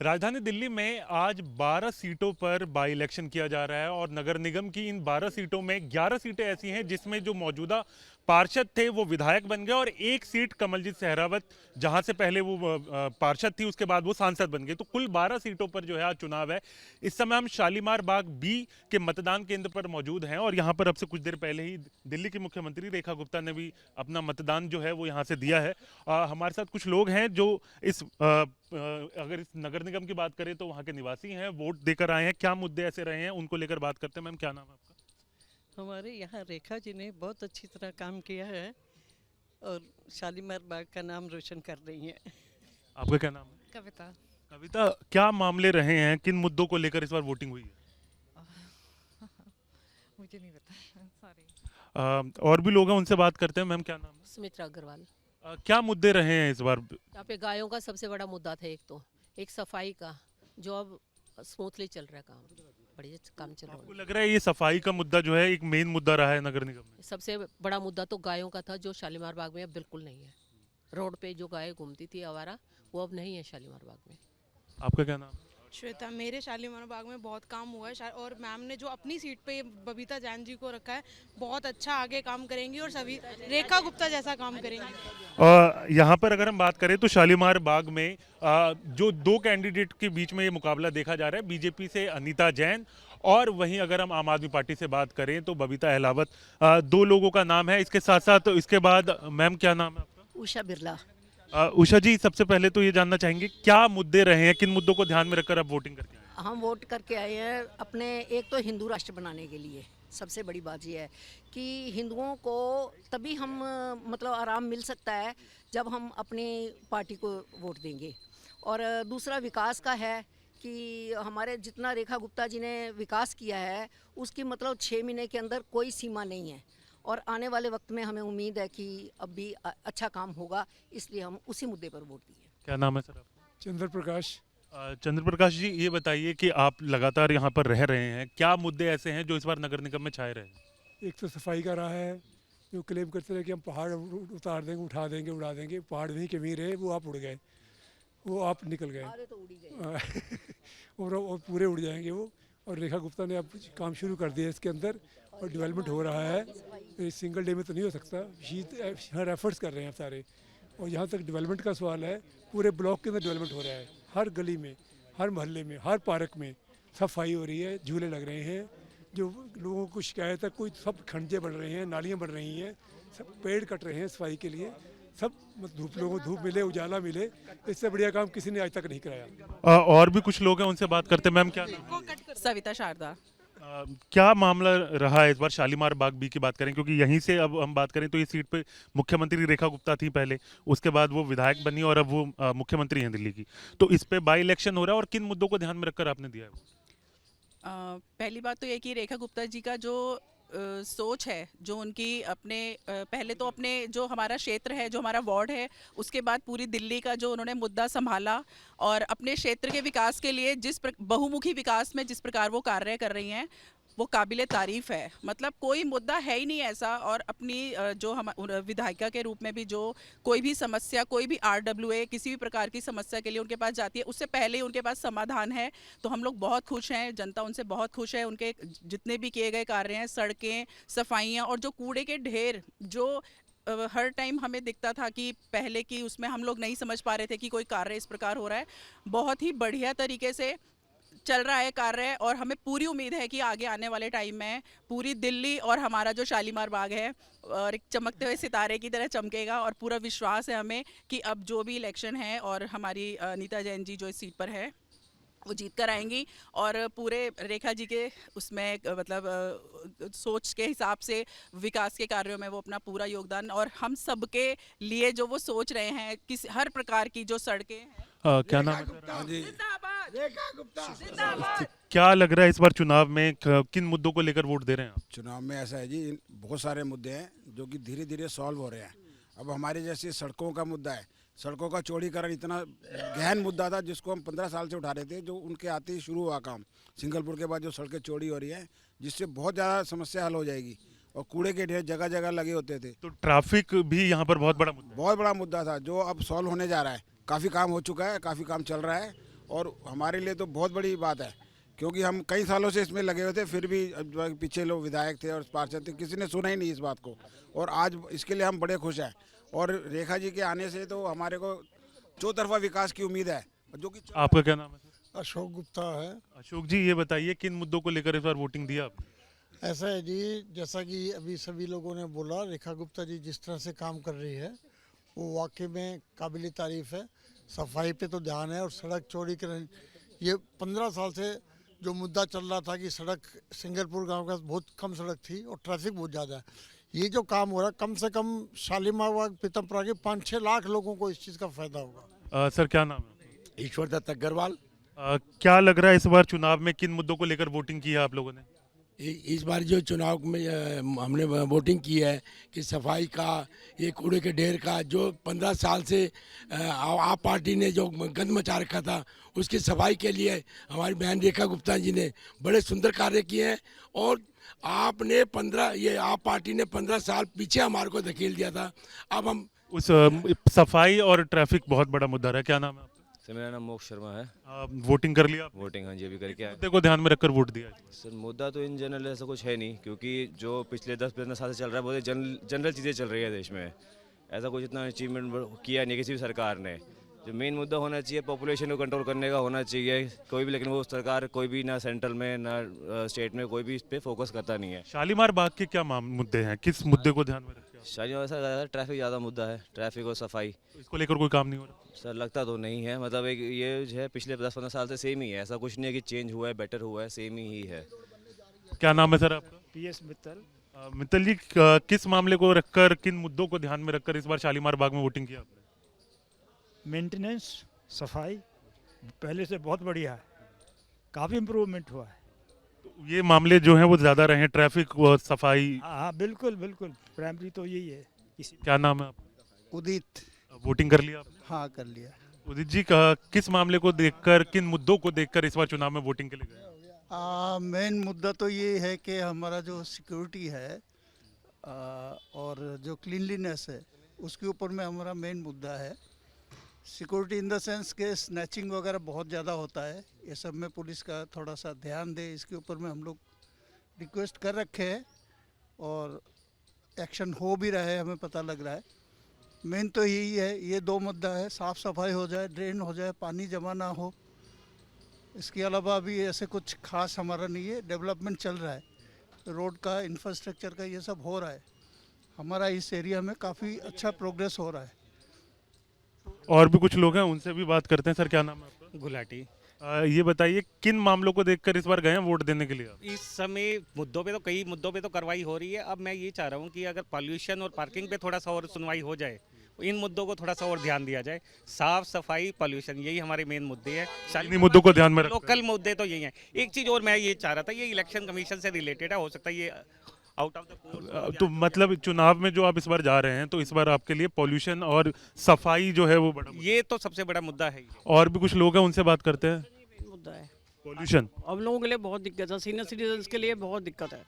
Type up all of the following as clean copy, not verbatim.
राजधानी दिल्ली में आज 12 सीटों पर बाई इलेक्शन किया जा रहा है और नगर निगम की इन 12 सीटों में 11 सीटें ऐसी हैं जिसमें जो मौजूदा पार्षद थे वो विधायक बन गए और एक सीट कमलजीत सहरावत जहां से पहले वो पार्षद थी उसके बाद वो सांसद बन गए। तो कुल 12 सीटों पर जो है आज चुनाव है। इस समय हम शालीमार बाग बी के मतदान केंद्र पर मौजूद हैं और यहाँ पर अब से कुछ देर पहले ही दिल्ली की मुख्यमंत्री रेखा गुप्ता ने भी अपना मतदान जो है वो यहाँ से दिया है। हमारे साथ कुछ लोग हैं जो इस अगर इस नगर निगम की बात करें तो वहाँ के निवासी हैं, वोट देकर आए हैं। क्या मुद्दे ऐसे रहे हैं उनको लेकर बात करते हैं। मैम क्या नाम है आपका? हमारे यहाँ रेखा जी ने बहुत अच्छी तरह काम किया है और शालीमार बाग का नाम रोशन कर रही हैं। आपका क्या नाम है? कविता। कविता, क्या मामले रहे हैं, किन मुद्दों को लेकर इस बार वोटिंग हुई है? मुझे नहीं पता सॉरी। और भी लोग हैं उनसे बात करते हैं। मैम क्या नाम है? सुमित्रा अग्रवाल। क्या मुद्दे रहे हैं इस बार? यहाँ पे गायों का सबसे बड़ा मुद्दा था, एक सफाई का, जो अब स्मूथली चल रहा है काम, बढ़िया काम चल रहा आपको है। लग रहा है ये सफाई का मुद्दा जो है एक मेन मुद्दा रहा है नगर निगम में? सबसे बड़ा मुद्दा तो गायों का था, जो शालीमार बाग में अब बिल्कुल नहीं है। रोड पे जो गाय घूमती थी आवारा, वो अब नहीं है शालीमार बाग में। आपका क्या नाम है? श्वेता, मेरे शालीमार बाग में बहुत काम हुआ है और मैम ने जो अपनी सीट पे बबीता जैन जी को रखा है, बहुत अच्छा आगे काम करेंगी और सभी रेखा गुप्ता जैसा काम करेंगी। यहाँ पर अगर हम बात करें तो शालीमार बाग में जो दो कैंडिडेट के बीच में ये मुकाबला देखा जा रहा है, बीजेपी से अनीता जैन और वहीं अगर हम आम आदमी पार्टी से बात करें तो बबीता अहलावत। दो लोगों का नाम है। इसके साथ साथ इसके बाद मैम क्या नाम है आपका? उषा बिरला। उषा जी, सबसे पहले तो ये जानना चाहेंगे क्या मुद्दे रहे हैं, किन मुद्दों को ध्यान में रखकर आप वोटिंग करके आए हैं? हम वोट करके आए हैं अपने, एक तो हिंदू राष्ट्र बनाने के लिए। सबसे बड़ी बात यह है कि हिंदुओं को तभी हम मतलब आराम मिल सकता है जब हम अपनी पार्टी को वोट देंगे। और दूसरा विकास का है कि हमारे जितना रेखा गुप्ता जी ने विकास किया है उसकी मतलब 6 महीने के अंदर कोई सीमा नहीं है और आने वाले वक्त में हमें उम्मीद है कि अब भी अच्छा काम होगा, इसलिए हम उसी मुद्दे पर वोट दिए। क्या नाम है सर आपका? चंद्र प्रकाश। चंद्र प्रकाश जी, ये बताइए कि आप लगातार यहाँ पर रह रहे हैं, क्या मुद्दे ऐसे हैं जो इस बार नगर निगम में छाए रहे हैं? एक तो सफाई का रहा है, जो क्लेम करते रहे कि हम पहाड़ उतार देंगे, उठा देंगे, उड़ा देंगे। पहाड़ वहीं के वहीं रहे, वो आप उड़ गए, वो आप निकल गए। आधे तो उड़ी गए। और पूरे उड़ जाएंगे वो। और रेखा गुप्ता ने अब काम शुरू कर दिया इसके अंदर और डेवलपमेंट हो रहा है। ये सिंगल डे में तो नहीं हो सकता, हर एफर्ट्स कर रहे हैं सारे। और यहाँ तक डेवलपमेंट का सवाल है, पूरे ब्लॉक के अंदर डेवलपमेंट हो रहा है। हर गली में, हर मोहल्ले में, हर पार्क में सफाई हो रही है, झूले लग रहे हैं। जो लोगों को शिकायत है, कोई सब खंडे बन रहे हैं, नालियाँ बन रही हैं, सब पेड़ कट रहे हैं सफाई के लिए। सब लोगों को धूप मिले, उजाला मिले, इससे बढ़िया काम किसी ने आज तक नहीं कराया। और भी कुछ लोग हैं उनसे बात करते हैं। मैम क्या नाम है? सविता शारदा। क्या मामला रहा है इस बार शालीमार बाग बी की बात करें, क्योंकि यहीं से अब हम बात करें तो ये सीट पे मुख्यमंत्री रेखा गुप्ता थी पहले, उसके बाद वो विधायक बनी और अब वो मुख्यमंत्री हैं दिल्ली की। तो इस पे बाई इलेक्शन हो रहा है और किन मुद्दों को ध्यान में रखकर आपने दिया है? पहली बात तो ये कि रेखा गुप्ता जी का जो सोच है, जो उनकी अपने पहले तो अपने जो हमारा क्षेत्र है, जो हमारा वार्ड है, उसके बाद पूरी दिल्ली का जो उन्होंने मुद्दा संभाला और अपने क्षेत्र के विकास के लिए बहुमुखी विकास में जिस प्रकार वो कार्य कर रही हैं, वो काबिले तारीफ है। मतलब कोई मुद्दा है ही नहीं ऐसा। और अपनी जो हम विधायिका के रूप में भी जो कोई भी समस्या, कोई भी RWA किसी भी प्रकार की समस्या के लिए उनके पास जाती है, उससे पहले ही उनके पास समाधान है। तो हम लोग बहुत खुश हैं, जनता उनसे बहुत खुश है। उनके जितने भी किए गए कार्य हैं, सड़कें, सफाइयाँ और जो कूड़े के ढेर, जो हर टाइम हमें दिखता था कि पहले की उसमें हम लोग नहीं समझ पा रहे थे कि कोई कार्य इस प्रकार हो रहा है, बहुत ही बढ़िया तरीके से चल रहा है कार्य। और हमें पूरी उम्मीद है कि आगे आने वाले टाइम में पूरी दिल्ली और हमारा जो शालीमार बाग है और एक चमकते हुए सितारे की तरह चमकेगा। और पूरा विश्वास है हमें कि अब जो भी इलेक्शन है और हमारी अनीता जैन जी जो इस सीट पर है वो जीत कर आएंगी और पूरे रेखा जी के उसमें मतलब सोच के हिसाब से विकास के कार्यों में वो अपना पूरा योगदान, और हम सबके लिए जो वो सोच रहे हैं किस हर प्रकार की जो सड़कें हैं। क्या नाम है सर? हाँ जी, क्या लग रहा है इस बार चुनाव में किन मुद्दों को लेकर वोट दे रहे हैं आप? चुनाव में ऐसा है जी, बहुत सारे मुद्दे हैं जो कि धीरे धीरे सॉल्व हो रहे हैं। अब हमारे जैसे सड़कों का मुद्दा है, सड़कों का चौड़ीकरण इतना गहन मुद्दा था जिसको हम 15 साल से उठा रहे थे, जो उनके आते ही शुरू हुआ काम। सिंगलपुर के बाद जो सड़कें चौड़ी हो रही हैं, जिससे बहुत ज़्यादा समस्या हल हो जाएगी। और कूड़े के ढेर जगह जगह लगे होते थे, तो ट्रैफिक भी यहाँ पर बहुत बड़ा मुद्दा है। बहुत बड़ा मुद्दा था जो अब सॉल्व होने जा रहा है। काफ़ी काम हो चुका है, काफ़ी काम चल रहा है और हमारे लिए तो बहुत बड़ी बात है, क्योंकि हम कई सालों से इसमें लगे हुए थे, फिर भी पीछे लोग विधायक थे और पार्षद थे, किसी ने सुना ही नहीं इस बात को, और आज इसके लिए हम बड़े खुश हैं। और रेखा जी के आने से तो हमारे को चौतरफा विकास की उम्मीद है, जो कि आपका क्या नाम है सर? अशोक गुप्ता है। अशोक जी, ये बताइए किन मुद्दों को लेकर इस बार वोटिंग दिया आपने? ऐसा है जी, जैसा कि अभी सभी लोगों ने बोला, रेखा गुप्ता जी जिस तरह से काम कर रही है वो वाकई में काबिल तारीफ है। सफाई पे तो ध्यान है, और सड़क चौड़ी कर, ये 15 साल से जो मुद्दा चल रहा था कि सड़क सिंगलपुर गांव का बहुत कम सड़क थी और ट्रैफिक बहुत ज़्यादा है, ये जो काम हो रहा है, कम से कम शालीमार बाग पीतमपुरा के 5-6 लाख लोगों को इस चीज़ का फ़ायदा होगा। सर क्या नाम है? ईश्वर दत्त अग्रवाल। क्या लग रहा है इस बार चुनाव में किन मुद्दों को लेकर वोटिंग की है आप लोगों ने? इस बार जो चुनाव में हमने वोटिंग की है कि सफाई का, ये कूड़े के ढेर का, जो 15 साल से आप पार्टी ने जो गंद मचा रखा था, उसकी सफाई के लिए हमारी बहन रेखा गुप्ता जी ने बड़े सुंदर कार्य किए हैं। और आपने आप पार्टी ने 15 साल पीछे हमारे को धकेल दिया था। अब हम उस सफाई और ट्रैफिक बहुत बड़ा मुद्दा रहा है। क्या नाम है आपका? सर मेरा नाम मोक्ष शर्मा है। वोटिंग कर लिया आपने? वोटिंग हाँ जी अभी करके आए। मुद्दे को ध्यान में रखकर वोट दिया? सर मुद्दा तो इन जनरल ऐसा कुछ है नहीं, क्योंकि जो पिछले 10-15 साल से चल रहा है बहुत जनरल चीज़ें चल रही है देश में। ऐसा कुछ इतना अचीवमेंट किया नहीं किसी भी सरकार ने। जो मेन मुद्दा होना चाहिए पॉपुलेशन को कंट्रोल करने का होना चाहिए कोई भी, लेकिन वो सरकार कोई भी ना सेंट्रल में ना स्टेट में कोई भी इस पर फोकस करता नहीं है। शालीमार बाग के क्या मुद्दे हैं, किस मुद्दे को ध्यान में रखते हैं? शायद ऐसा ज़्यादा ट्रैफिक ज़्यादा मुद्दा है, ट्रैफिक और सफाई। तो इसको लेकर कोई काम नहीं हो रहा? सर लगता तो नहीं है, मतलब एक ये जो है पिछले 10-15 साल से सेम ही है, ऐसा कुछ नहीं है कि चेंज हुआ है, बेटर हुआ है, सेम ही है। क्या नाम है सर आपका? PS मित्तल। मित्तल जी, किस मामले को रखकर, किन मुद्दों को ध्यान में रखकर इस बार शालीमार बाग में वोटिंग किया आपने? मेंटेनेंस, सफाई पहले से बहुत बढ़िया है, काफ़ी इम्प्रूवमेंट हुआ है। तो ये मामले जो हैं वो ज़्यादा रहे हैं, ट्रैफिक और सफाई। हाँ बिल्कुल बिल्कुल, प्राइमरी तो यही है। क्या नाम है आपका? उदित। वोटिंग कर लिया आपने? हाँ कर लिया। उदित जी, किस मामले को देखकर, किन मुद्दों को देखकर इस बार चुनाव में वोटिंग के लिए गए? मेन मुद्दा तो ये है कि हमारा जो सिक्योरिटी है और जो क्लीनलीनेस है, उसके ऊपर में हमारा मेन मुद्दा है। सिक्योरिटी इन द सेंस के स्नैचिंग वगैरह बहुत ज़्यादा होता है, ये सब में पुलिस का थोड़ा सा ध्यान दे, इसके ऊपर में हम लोग रिक्वेस्ट कर रखे हैं और एक्शन हो भी रहा है, हमें पता लग रहा है। मेन तो यही है, ये 2 मुद्दा है, साफ़ सफाई हो जाए, ड्रेन हो जाए, पानी जमा ना हो। इसके अलावा अभी ऐसे कुछ खास हमारा नहीं है, डेवलपमेंट चल रहा है, रोड का, इंफ्रास्ट्रक्चर का, ये सब हो रहा है। हमारा इस एरिया में काफ़ी अच्छा प्रोग्रेस हो रहा है। और भी कुछ लोग हैं, उनसे भी बात करते हैं। सर क्या नाम है आपका? गुलाटी। ये बताइए किन मामलों को देखकर इस बार गए हैं वोट देने के लिए? इस समय मुद्दों पे तो कई मुद्दों पे तो कार्रवाई हो रही है। अब मैं ये चाह रहा हूँ कि अगर पॉल्यूशन और पार्किंग पे थोड़ा सा और सुनवाई हो जाए, इन मुद्दों को थोड़ा सा और ध्यान दिया जाए। साफ सफाई, पॉल्यूशन, यही हमारे मेन मुद्दे हैं। इन्हीं मुद्दों को ध्यान में रखकर। लोकल मुद्दे तो यही हैं। एक चीज़ और मैं ये चाह रहा था, ये इलेक्शन कमीशन से रिलेटेड है, हो सकता है ये आउट ऑफ द तो मतलब चुनाव में जो आप इस बार जा रहे हैं, तो इस बार आपके लिए पॉल्यूशन और सफाई जो है वो बड़ा ये तो सबसे बड़ा मुद्दा है। और भी कुछ लोग हैं, उनसे बात करते हैं। मुद्दा है पॉल्यूशन अब लोगों के लिए बहुत दिक्कत है, सीनियर सिटीजन्स के लिए बहुत दिक्कत है।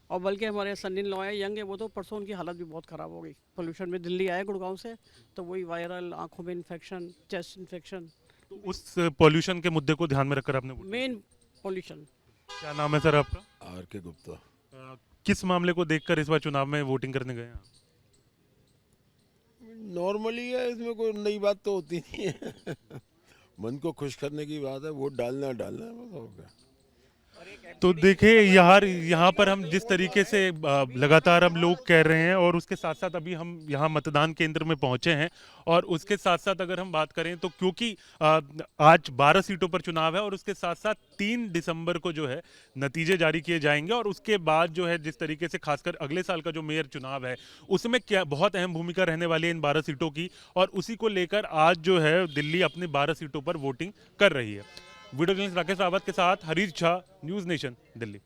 और बल्कि हमारे सन इन लॉ है, यंग है, वो तो परसों उनकी हालत भी बहुत ख़राब हो गई पोल्यूशन में। दिल्ली आए गुड़गांव से, तो वही वायरल, आंखों में इन्फेक्शन, चेस्ट इन्फेक्शन। तो उस पॉल्यूशन के मुद्दे को ध्यान में रखकर आपने मेन पॉल्यूशन। क्या नाम है सर आपका? RK गुप्ता। किस मामले को देखकर इस बार चुनाव में वोटिंग करने गए हैं? नॉर्मली है, इसमें कोई नई बात तो होती नहीं है। मन को खुश करने की बात है, वोट डालना है बस, हो गया। तो देखिए यहाँ पर हम जिस तरीके से लगातार हम लोग कह रहे हैं, और उसके साथ साथ अभी हम यहाँ मतदान केंद्र में पहुँचे हैं, और उसके साथ साथ अगर हम बात करें तो क्योंकि आज 12 सीटों पर चुनाव है, और उसके साथ साथ 3 दिसंबर को जो है नतीजे जारी किए जाएंगे, और उसके बाद जो है जिस तरीके से खासकर अगले साल का जो मेयर चुनाव है उसमें क्या बहुत अहम भूमिका रहने वाली है इन 12 सीटों की, और उसी को लेकर आज जो है दिल्ली अपनी 12 सीटों पर वोटिंग कर रही है। वीडियो जर्नलिस्ट राकेश रावत के साथ हरीश झा, न्यूज़ नेशन, दिल्ली।